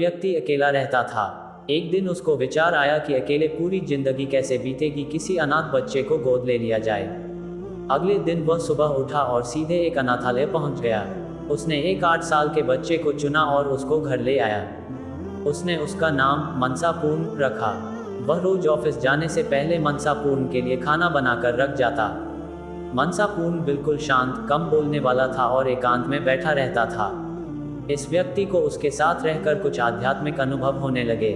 व्यक्ति अकेला रहता था। एक दिन उसको विचार आया कि अकेले पूरी जिंदगी कैसे बीतेगी, किसी अनाथ बच्चे को गोद ले लिया जाए। अगले दिन वह सुबह उठा और सीधे एक अनाथालय पहुंच गया। उसने एक 8 साल के बच्चे को चुना और उसको घर ले आया। उसने उसका नाम मनसापूर्ण रखा। वह रोज ऑफिस जाने से पहले मनसापूर्ण के लिए खाना बनाकर रख जाता। मनसापूर्ण बिल्कुल शांत, कम बोलने वाला था और एकांत में बैठा रहता था। इस व्यक्ति को उसके साथ रहकर कुछ आध्यात्मिक अनुभव होने लगे।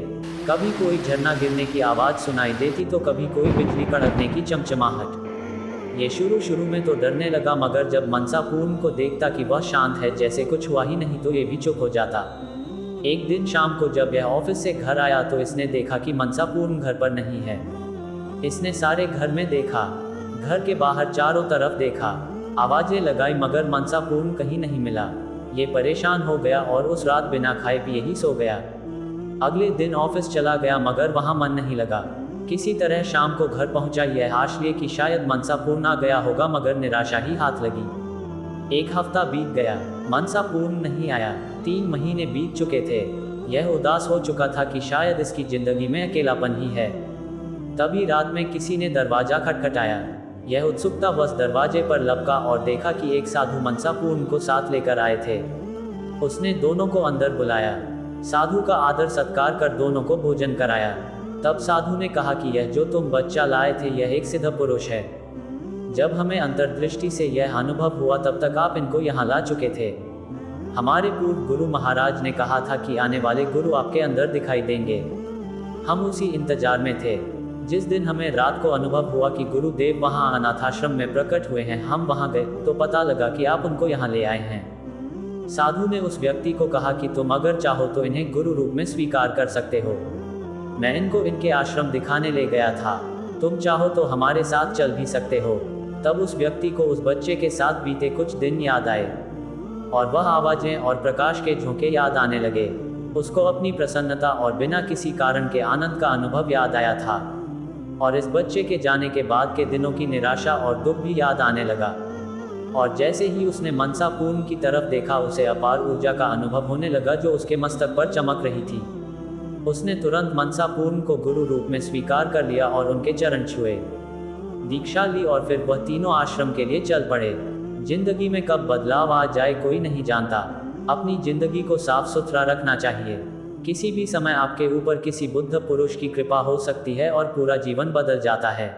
कभी कोई झरना गिरने की आवाज़ सुनाई देती तो कभी कोई बिजली कड़कने की चमचमाहट। ये शुरू में तो डरने लगा, मगर जब मनसापूर्ण को देखता कि वह शांत है, जैसे कुछ हुआ ही नहीं, तो ये भी चुप हो जाता। एक दिन शाम को जब यह ऑफिस से घर आया तो इसने देखा कि मनसापूर्ण घर पर नहीं है। इसने सारे घर में देखा, घर के बाहर चारों तरफ देखा, आवाज़ें लगाई, मगर मनसापूर्ण कहीं नहीं मिला। ये परेशान हो गया और उस रात बिना खाए पिए ही सो गया। अगले दिन ऑफिस चला गया, मगर वहाँ मन नहीं लगा। किसी तरह शाम को घर पहुंचा, यह आश लिए कि शायद मनसापूर्ण आ गया होगा, मगर निराशा ही हाथ लगी। एक हफ्ता बीत गया, मनसापूर्ण नहीं आया। 3 महीने बीत चुके थे। यह उदास हो चुका था कि शायद इसकी जिंदगी में अकेलापन ही है। तभी रात में किसी ने दरवाजा खटखटाया। यह उत्सुकतावश दरवाजे पर लपका और देखा कि एक साधु मनसापूर्ण को साथ लेकर आए थे। उसने दोनों को अंदर बुलाया। साधु का आदर सत्कार कर दोनों को भोजन कराया। तब साधु ने कहा कि यह जो तुम बच्चा लाए थे, यह एक सिद्ध पुरुष है। जब हमें अंतर्दृष्टि से यह अनुभव हुआ, तब तक आप इनको यहाँ ला चुके थे। हमारे पूर्व गुरु महाराज ने कहा था कि आने वाले गुरु आपके अंदर दिखाई देंगे। हम उसी इंतजार में थे। जिस दिन हमें रात को अनुभव हुआ कि गुरुदेव वहाँ अनाथाश्रम में प्रकट हुए हैं, हम वहाँ गए तो पता लगा कि आप उनको यहाँ ले आए हैं। साधु ने उस व्यक्ति को कहा कि तुम अगर चाहो तो इन्हें गुरु रूप में स्वीकार कर सकते हो। मैं इनको इनके आश्रम दिखाने ले गया था, तुम चाहो तो हमारे साथ चल भी सकते हो। तब उस व्यक्ति को उस बच्चे के साथ बीते कुछ दिन याद आए और वह आवाज़ें और प्रकाश के झोंके याद आने लगे। उसको अपनी प्रसन्नता और बिना किसी कारण के आनंद का अनुभव याद आया था, और इस बच्चे के जाने के बाद के दिनों की निराशा और दुख भी याद आने लगा। और जैसे ही उसने मनसापूर्ण की तरफ देखा, उसे अपार ऊर्जा का अनुभव होने लगा जो उसके मस्तक पर चमक रही थी। उसने तुरंत मनसापूर्ण को गुरु रूप में स्वीकार कर लिया और उनके चरण छुए, दीक्षा ली और फिर वह तीनों आश्रम के लिए चल पड़े। जिंदगी में कब बदलाव आ जाए कोई नहीं जानता। अपनी जिंदगी को साफ सुथरा रखना चाहिए। किसी भी समय आपके ऊपर किसी बुद्ध पुरुष की कृपा हो सकती है और पूरा जीवन बदल जाता है।